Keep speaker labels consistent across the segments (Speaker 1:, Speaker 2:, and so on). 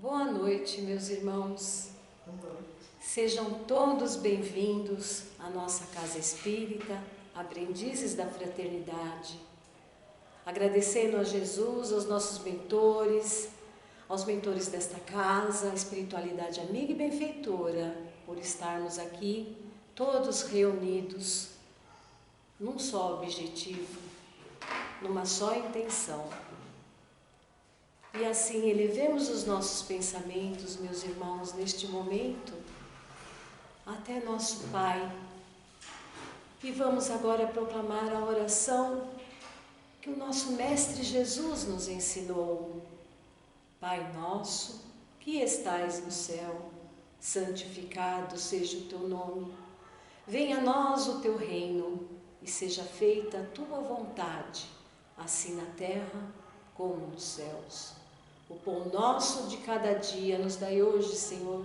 Speaker 1: Boa noite, meus irmãos. Sejam todos bem-vindos à nossa Casa Espírita, Aprendizes da Fraternidade. Agradecendo a Jesus, aos nossos mentores, aos mentores desta casa, a espiritualidade amiga e benfeitora, por estarmos aqui, todos reunidos, num só objetivo, numa só intenção. E assim elevemos os nossos pensamentos, meus irmãos, neste momento, até nosso Pai. E vamos agora proclamar a oração que o nosso Mestre Jesus nos ensinou. Pai nosso, que estais no céu, santificado seja o teu nome. Venha a nós o teu reino e seja feita a tua vontade, assim na terra como nos céus. O pão nosso de cada dia nos dai hoje, Senhor.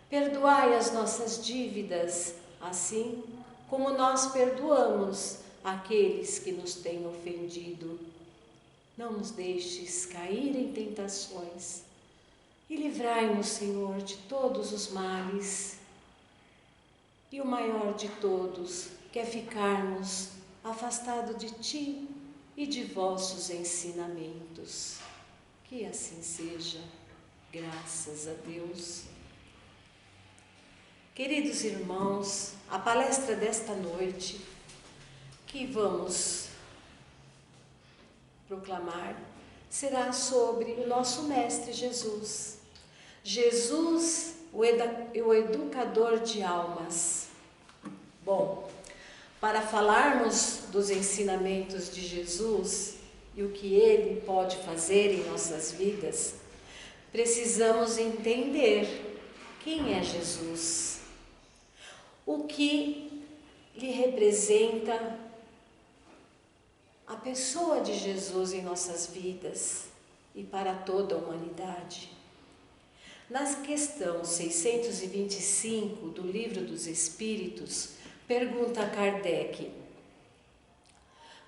Speaker 1: Perdoai as nossas dívidas, assim como nós perdoamos aqueles que nos têm ofendido. Não nos deixes cair em tentações e livrai-nos, Senhor, de todos os males. E o maior de todos, que é ficarmos afastados de Ti e de vossos ensinamentos. Que assim seja, graças a Deus. Queridos irmãos, a palestra desta noite que vamos proclamar será sobre o nosso Mestre Jesus. Jesus, o educador de almas. Bom, para falarmos dos ensinamentos de Jesus e o que Ele pode fazer em nossas vidas, precisamos entender quem é Jesus, o que lhe representa a pessoa de Jesus em nossas vidas e para toda a humanidade. Na questão 625 do Livro dos Espíritos, pergunta Kardec: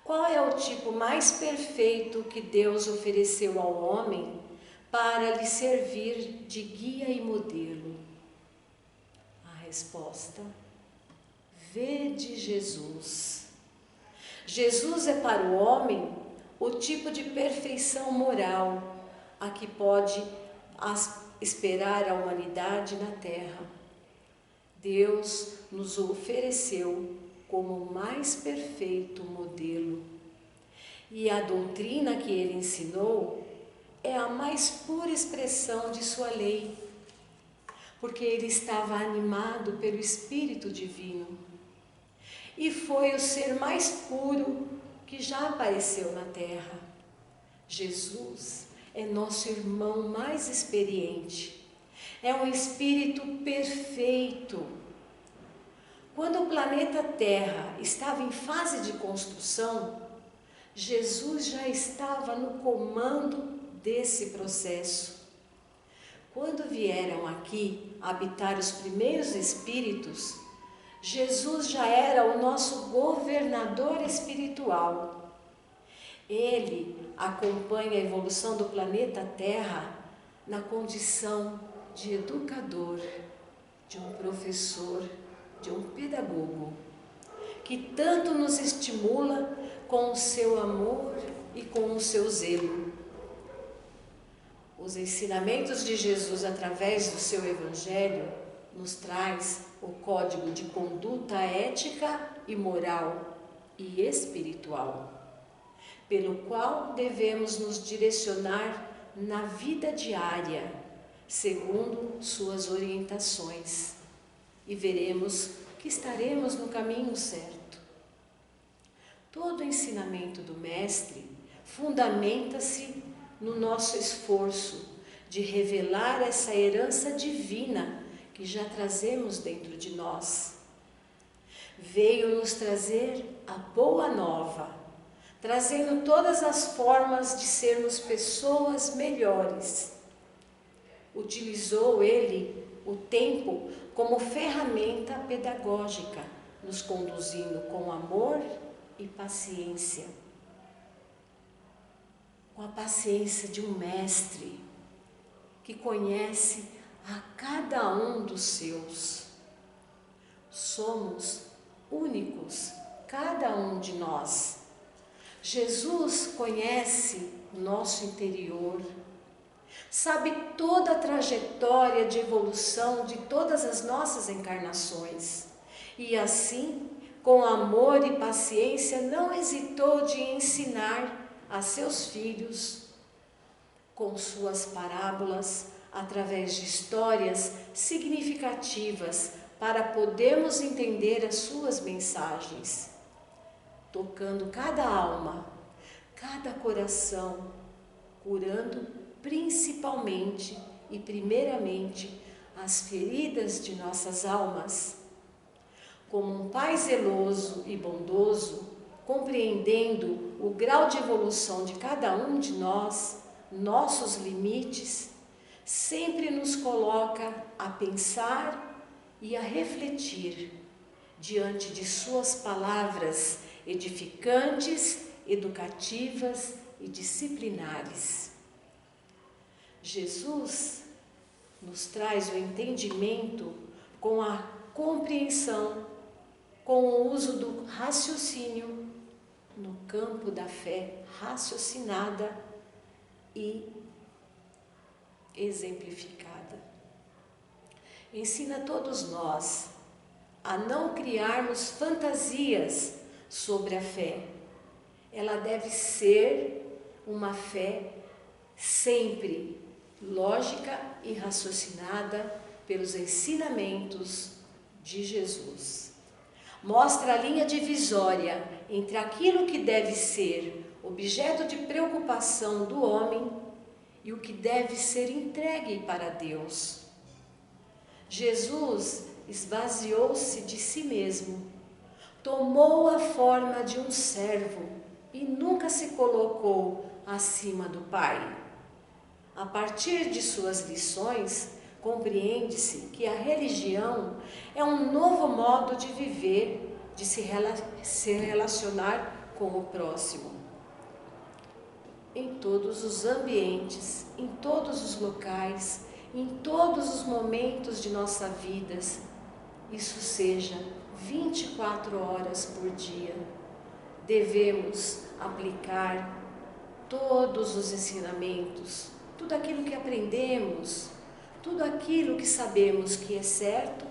Speaker 1: qual é o tipo mais perfeito que Deus ofereceu ao homem para lhe servir de guia e modelo? A resposta: vede Jesus. Jesus é para o homem o tipo de perfeição moral a que pode esperar a humanidade na Terra. Deus nos ofereceu como o mais perfeito modelo. E a doutrina que ele ensinou é a mais pura expressão de sua lei, porque ele estava animado pelo Espírito Divino. E foi o ser mais puro que já apareceu na Terra. Jesus é nosso irmão mais experiente. É um Espírito perfeito. Quando o planeta Terra estava em fase de construção, Jesus já estava no comando desse processo. Quando vieram aqui habitar os primeiros espíritos, Jesus já era o nosso governador espiritual. Ele acompanha a evolução do planeta Terra na condição de educador, de um professor, de um pedagogo, que tanto nos estimula com o seu amor e com o seu zelo. Os ensinamentos de Jesus através do seu Evangelho nos traz o código de conduta ética e moral e espiritual, pelo qual devemos nos direcionar na vida diária, segundo suas orientações, e veremos que estaremos no caminho certo. Todo o ensinamento do Mestre fundamenta-se no nosso esforço de revelar essa herança divina que já trazemos dentro de nós. Veio nos trazer a boa nova, trazendo todas as formas de sermos pessoas melhores. Utilizou ele o tempo como ferramenta pedagógica, nos conduzindo com amor e paciência. Com a paciência de um mestre, que conhece a cada um dos seus. Somos únicos, cada um de nós. Jesus conhece o nosso interior, sabe toda a trajetória de evolução de todas as nossas encarnações e assim, com amor e paciência, não hesitou de ensinar a seus filhos com suas parábolas, através de histórias significativas para podermos entender as suas mensagens, tocando cada alma, cada coração, curando principalmente e primeiramente as feridas de nossas almas. Como um Pai zeloso e bondoso, compreendendo o grau de evolução de cada um de nós, nossos limites, sempre nos coloca a pensar e a refletir diante de suas palavras edificantes, educativas e disciplinares. Jesus nos traz o entendimento com a compreensão, com o uso do raciocínio no campo da fé raciocinada e exemplificada. Ensina a todos nós a não criarmos fantasias sobre a fé. Ela deve ser uma fé sempre lógica e raciocinada pelos ensinamentos de Jesus. Mostra a linha divisória entre aquilo que deve ser objeto de preocupação do homem e o que deve ser entregue para Deus. Jesus esvaziou-se de si mesmo, tomou a forma de um servo e nunca se colocou acima do Pai. A partir de suas lições, compreende-se que a religião é um novo modo de viver, de se relacionar com o próximo. Em todos os ambientes, em todos os locais, em todos os momentos de nossa vida, isso seja 24 horas por dia, devemos aplicar todos os ensinamentos, tudo aquilo que aprendemos, tudo aquilo que sabemos que é certo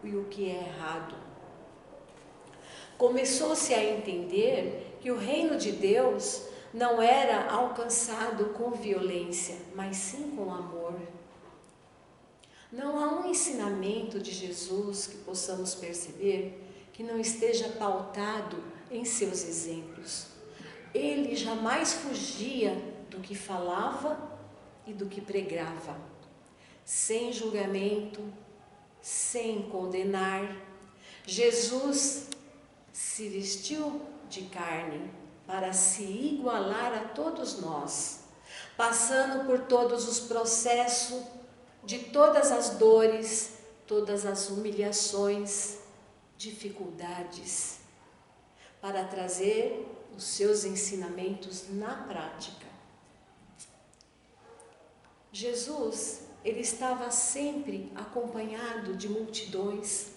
Speaker 1: e o que é errado. Começou-se a entender que o reino de Deus não era alcançado com violência, mas sim com amor. Não há um ensinamento de Jesus que possamos perceber que não esteja pautado em seus exemplos. Ele jamais fugia do que falava e do que pregava, sem julgamento, sem condenar. Jesus se vestiu de carne para se igualar a todos nós, passando por todos os processos, de todas as dores, todas as humilhações, dificuldades, para trazer os seus ensinamentos na prática. Jesus, ele estava sempre acompanhado de multidões.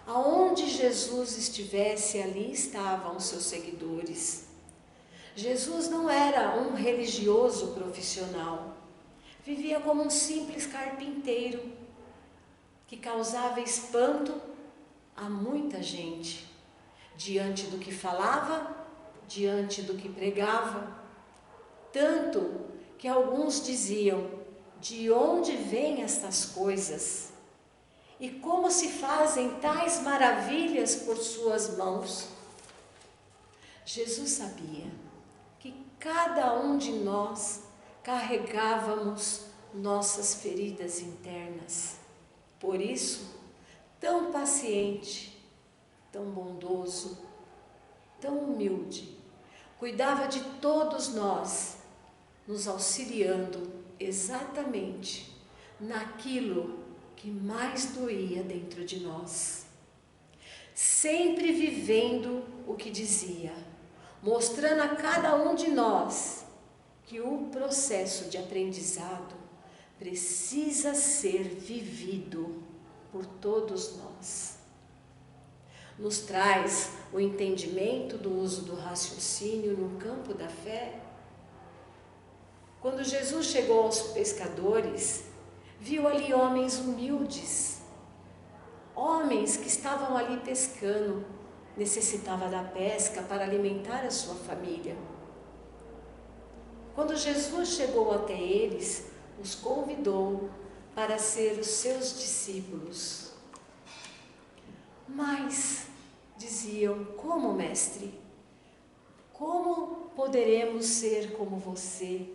Speaker 1: Aonde Jesus estivesse, ali estavam os seus seguidores. Jesus não era um religioso profissional. Vivia como um simples carpinteiro que causava espanto a muita gente, diante do que falava, diante do que pregava, tanto que alguns diziam: de onde vêm estas coisas? E como se fazem tais maravilhas por suas mãos? Jesus sabia que cada um de nós carregávamos nossas feridas internas. Por isso, tão paciente, tão bondoso, tão humilde, cuidava de todos nós, nos auxiliando exatamente naquilo que mais doía dentro de nós. Sempre vivendo o que dizia, mostrando a cada um de nós que o processo de aprendizado precisa ser vivido por todos nós. Nos traz o entendimento do uso do raciocínio no campo da fé. Quando Jesus chegou aos pescadores, viu ali homens humildes, homens que estavam ali pescando, necessitava da pesca para alimentar a sua família. Quando Jesus chegou até eles, os convidou para ser os seus discípulos. Mas, diziam, como mestre? Como poderemos ser como você?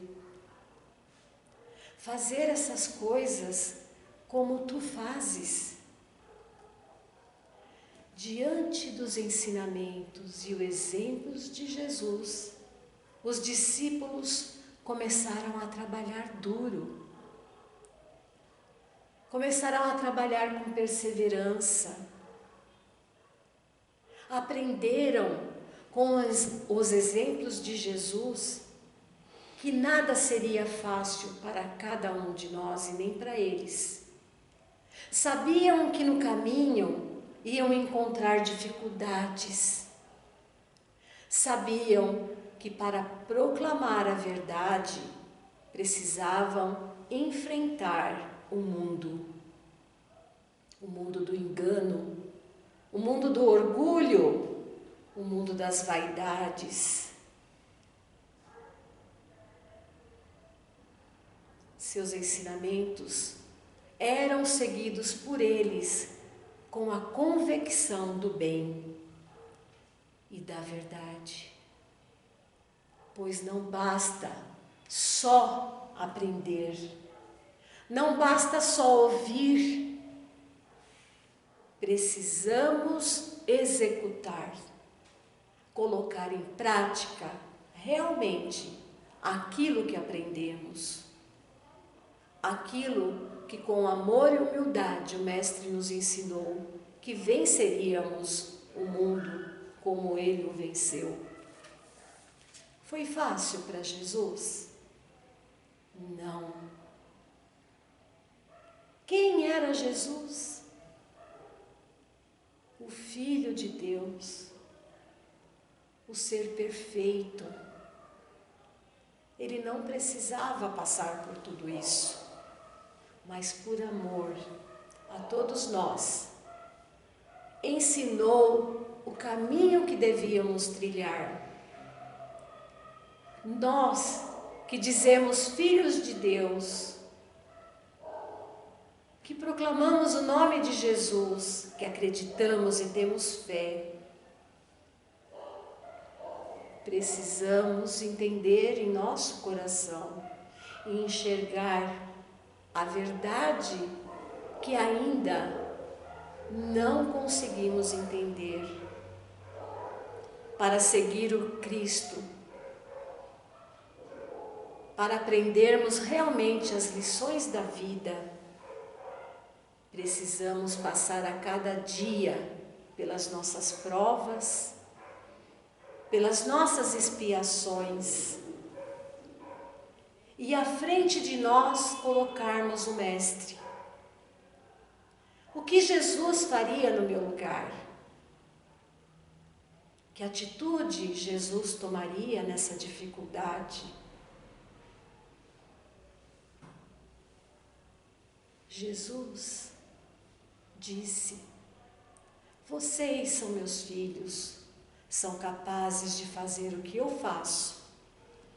Speaker 1: Fazer essas coisas como tu fazes? Diante dos ensinamentos e os exemplos de Jesus, os discípulos começaram a trabalhar duro. Começaram a trabalhar com perseverança. Aprenderam com os exemplos de Jesus que nada seria fácil para cada um de nós e nem para eles. Sabiam que no caminho iam encontrar dificuldades. Sabiam que para proclamar a verdade precisavam enfrentar o mundo do engano, o mundo do orgulho, o mundo das vaidades. Seus ensinamentos eram seguidos por eles com a convicção do bem e da verdade. Pois não basta só aprender, não basta só ouvir, precisamos executar, colocar em prática realmente aquilo que aprendemos, aquilo que com amor e humildade o Mestre nos ensinou, que venceríamos o mundo como Ele o venceu. Foi fácil para Jesus? Não. Quem era Jesus? O Filho de Deus, o ser perfeito. Ele não precisava passar por tudo isso, mas por amor a todos nós, ensinou o caminho que devíamos trilhar. Nós que dizemos filhos de Deus, que proclamamos o nome de Jesus, que acreditamos e temos fé, precisamos entender em nosso coração e enxergar a verdade que ainda não conseguimos entender, para seguir o Cristo, para aprendermos realmente as lições da vida. Precisamos passar a cada dia pelas nossas provas, pelas nossas expiações, e à frente de nós colocarmos o Mestre. O que Jesus faria no meu lugar? Que atitude Jesus tomaria nessa dificuldade? Jesus disse: vocês são meus filhos, são capazes de fazer o que eu faço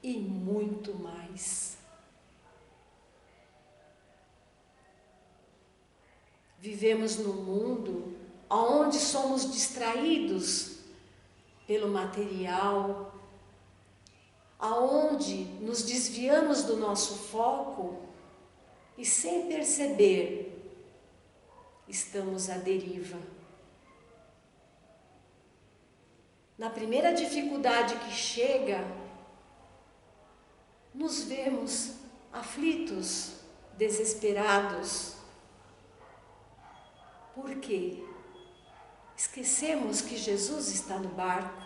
Speaker 1: e muito mais. Vivemos num mundo onde somos distraídos pelo material, aonde nos desviamos do nosso foco e, sem perceber, estamos à deriva. Na primeira dificuldade que chega, nos vemos aflitos, desesperados. Por quê? Esquecemos que Jesus está no barco.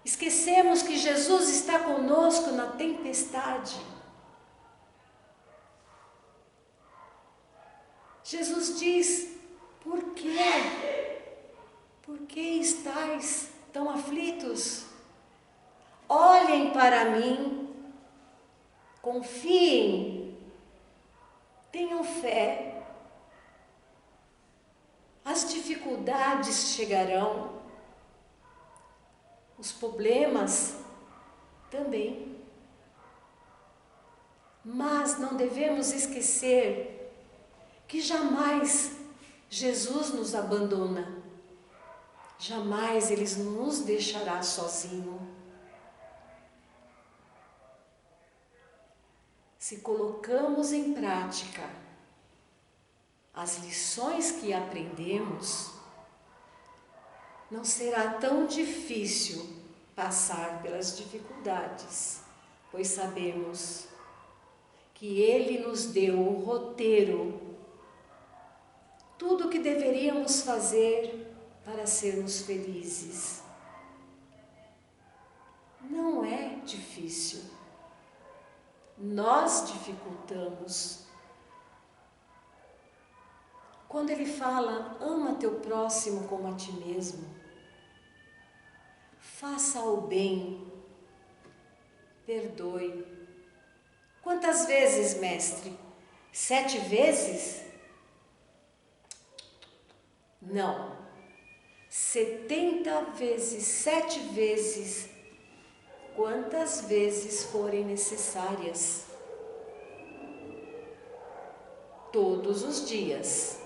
Speaker 1: Esquecemos que Jesus está conosco na tempestade. Jesus diz: por quê? Por que estáis tão aflitos? Olhem para mim, confiem, tenham fé. As dificuldades chegarão, os problemas também. Mas não devemos esquecer que jamais Jesus nos abandona, jamais Ele nos deixará sozinho. Se colocamos em prática as lições que aprendemos, não será tão difícil passar pelas dificuldades, pois sabemos que Ele nos deu o roteiro, tudo o que deveríamos fazer para sermos felizes. Não é difícil. Nós dificultamos. Quando Ele fala, ama teu próximo como a ti mesmo, faça o bem, perdoe. Quantas vezes, mestre? 7 vezes? Não. 70 vezes, 7 vezes, quantas vezes forem necessárias. Todos os dias.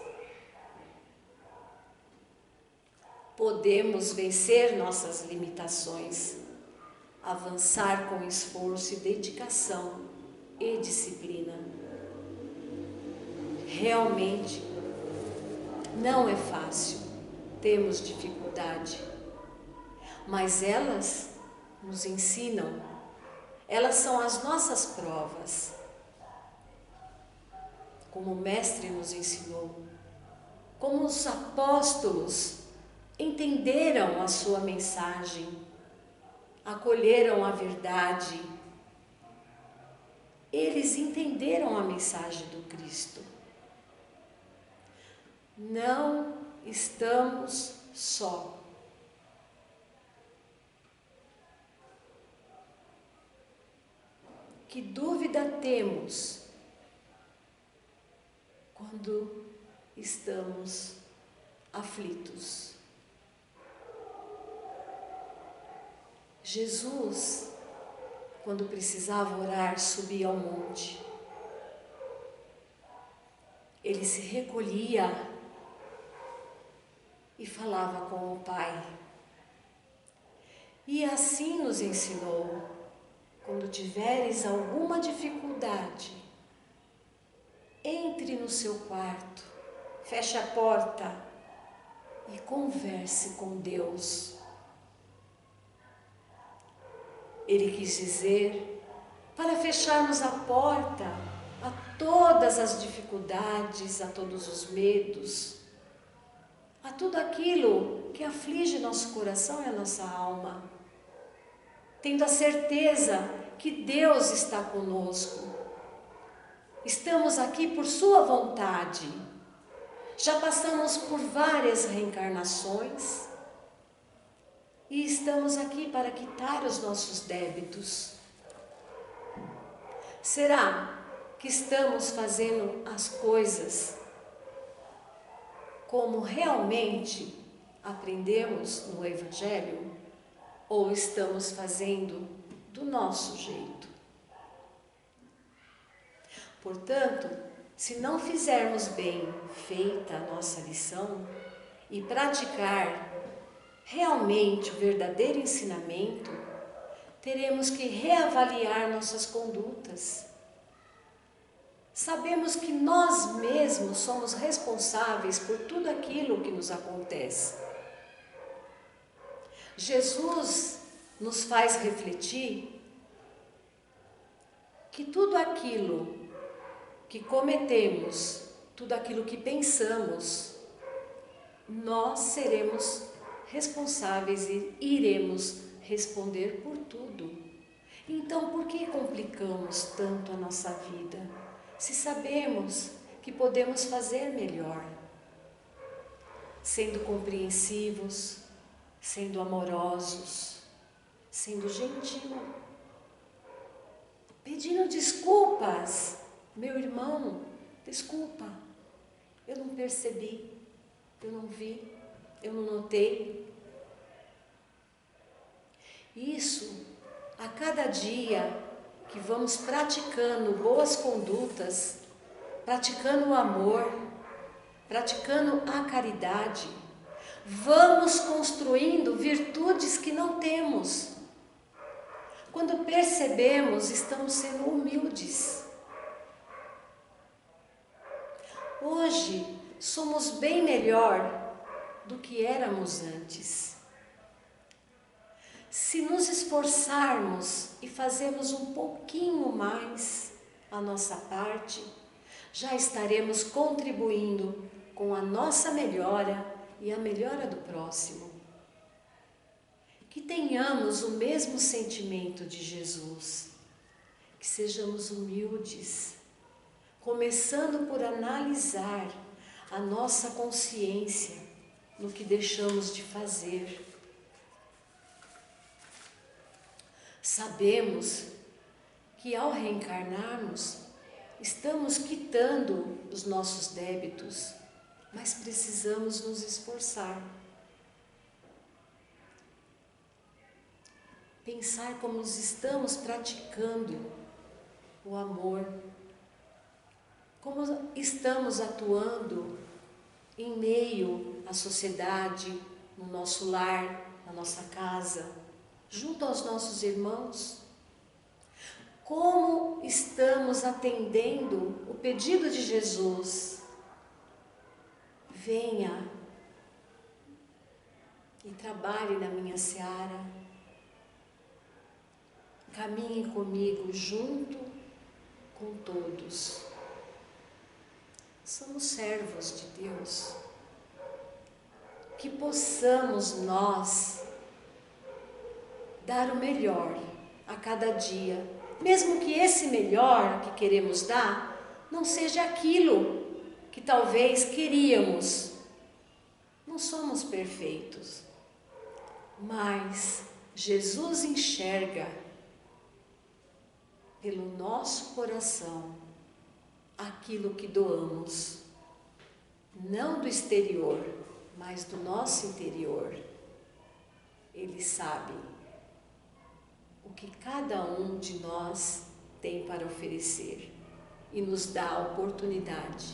Speaker 1: Podemos vencer nossas limitações, avançar com esforço e dedicação e disciplina. Realmente não é fácil, temos dificuldade, mas elas nos ensinam, elas são as nossas provas. Como o Mestre nos ensinou, como os apóstolos entenderam a sua mensagem, acolheram a verdade, eles entenderam a mensagem do Cristo. Não estamos só. Que dúvida temos quando estamos aflitos? Jesus, quando precisava orar, subia ao monte. Ele se recolhia e falava com o Pai. E assim nos ensinou: quando tiveres alguma dificuldade, entre no seu quarto, feche a porta e converse com Deus. Ele quis dizer para fecharmos a porta a todas as dificuldades, a todos os medos, a tudo aquilo que aflige nosso coração e a nossa alma, tendo a certeza que Deus está conosco. Estamos aqui por sua vontade. Já passamos por várias reencarnações e estamos aqui para quitar os nossos débitos. Será que estamos fazendo as coisas como realmente aprendemos no Evangelho? Ou estamos fazendo do nosso jeito? Portanto, se não fizermos bem feita a nossa lição e praticar realmente o verdadeiro ensinamento, teremos que reavaliar nossas condutas. Sabemos que nós mesmos somos responsáveis por tudo aquilo que nos acontece. Jesus nos faz refletir que tudo aquilo que cometemos, tudo aquilo que pensamos, nós seremos responsáveis e iremos responder por tudo. Então, por que complicamos tanto a nossa vida, se sabemos que podemos fazer melhor? Sendo compreensivos, sendo amorosos, sendo gentil, pedindo desculpas. Meu irmão, desculpa, eu não percebi, eu não vi, eu não notei. Isso, a cada dia que vamos praticando boas condutas, praticando o amor, praticando a caridade, vamos construindo virtudes que não temos. Quando percebemos, estamos sendo humildes. Hoje somos bem melhor do que éramos antes. Se nos esforçarmos e fazermos um pouquinho mais a nossa parte, já estaremos contribuindo com a nossa melhora e a melhora do próximo. Que tenhamos o mesmo sentimento de Jesus, que sejamos humildes, começando por analisar a nossa consciência no que deixamos de fazer. Sabemos que ao reencarnarmos, estamos quitando os nossos débitos, mas precisamos nos esforçar. Pensar como estamos praticando o amor, como estamos atuando em meio à sociedade, no nosso lar, na nossa casa, junto aos nossos irmãos. Como estamos atendendo o pedido de Jesus? Venha e trabalhe na minha seara. Caminhe comigo junto com todos. Somos servos de Deus. Que possamos nós dar o melhor a cada dia, mesmo que esse melhor que queremos dar não seja aquilo que talvez queríamos. Não somos perfeitos, mas Jesus enxerga pelo nosso coração aquilo que doamos, não do exterior, mas do nosso interior. Ele sabe o que cada um de nós tem para oferecer e nos dá a oportunidade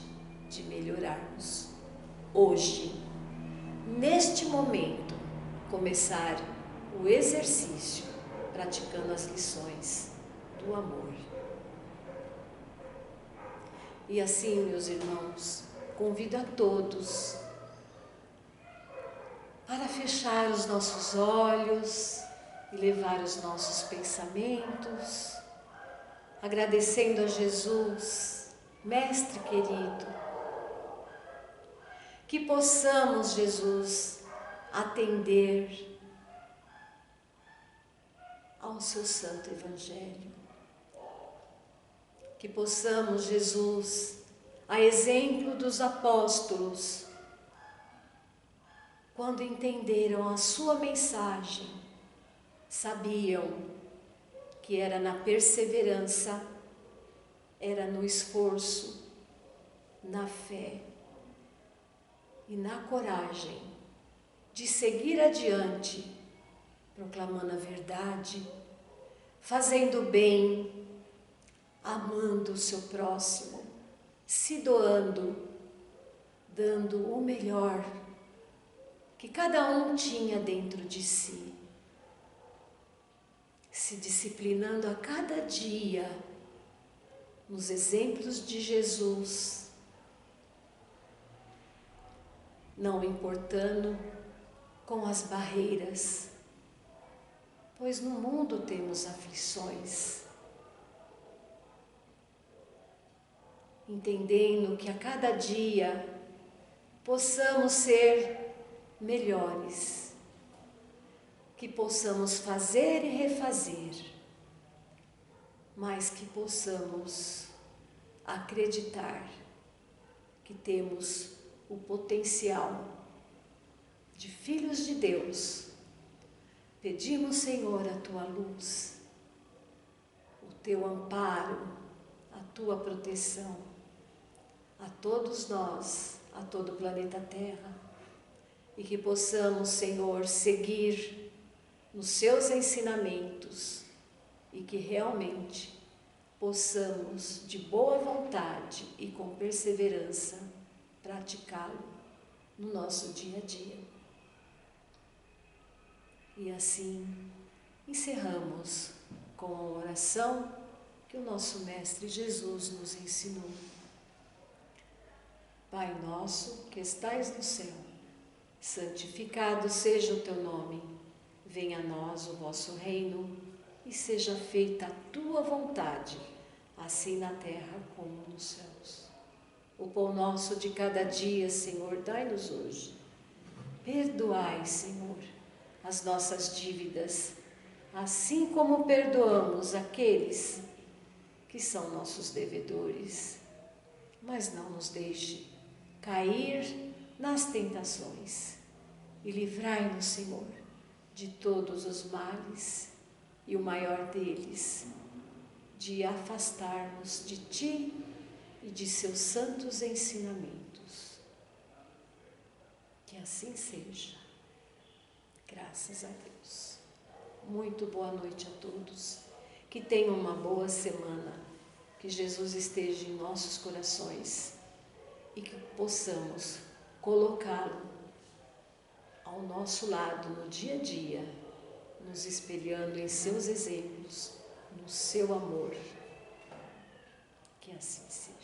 Speaker 1: de melhorarmos. Hoje, neste momento, começar o exercício praticando as lições do amor. E assim, meus irmãos, convido a todos para fechar os nossos olhos e levar os nossos pensamentos, agradecendo a Jesus, Mestre querido, que possamos, Jesus, atender ao seu Santo Evangelho, que possamos, Jesus, a exemplo dos apóstolos, quando entenderam a sua mensagem, sabiam que era na perseverança, era no esforço, na fé e na coragem de seguir adiante, proclamando a verdade, fazendo o bem, amando o seu próximo, se doando, dando o melhor que cada um tinha dentro de si, se disciplinando a cada dia nos exemplos de Jesus, não importando com as barreiras, pois no mundo temos aflições, entendendo que a cada dia possamos ser melhores, que possamos fazer e refazer, mas que possamos acreditar que temos o potencial de filhos de Deus. Pedimos, Senhor, a Tua luz, o Teu amparo, a Tua proteção a todos nós, a todo o planeta Terra, e que possamos, Senhor, seguir nos Seus ensinamentos e que realmente possamos, de boa vontade e com perseverança, praticá-lo no nosso dia a dia. E assim encerramos com a oração que o nosso Mestre Jesus nos ensinou. Pai nosso que estais no céu, santificado seja o teu nome. Venha a nós o vosso reino e seja feita a tua vontade, assim na terra como nos céus. O pão nosso de cada dia, Senhor, dai-nos hoje. Perdoai, Senhor, as nossas dívidas, assim como perdoamos aqueles que são nossos devedores. Mas não nos deixe cair nas tentações e livrai-nos, Senhor, de todos os males e o maior deles, de afastarmos de Ti e de seus santos ensinamentos. Que assim seja. Graças a Deus. Muito boa noite a todos. Que tenham uma boa semana. Que Jesus esteja em nossos corações e que possamos colocá-lo ao nosso lado no dia a dia, nos espelhando em seus exemplos, no seu amor. Que assim seja.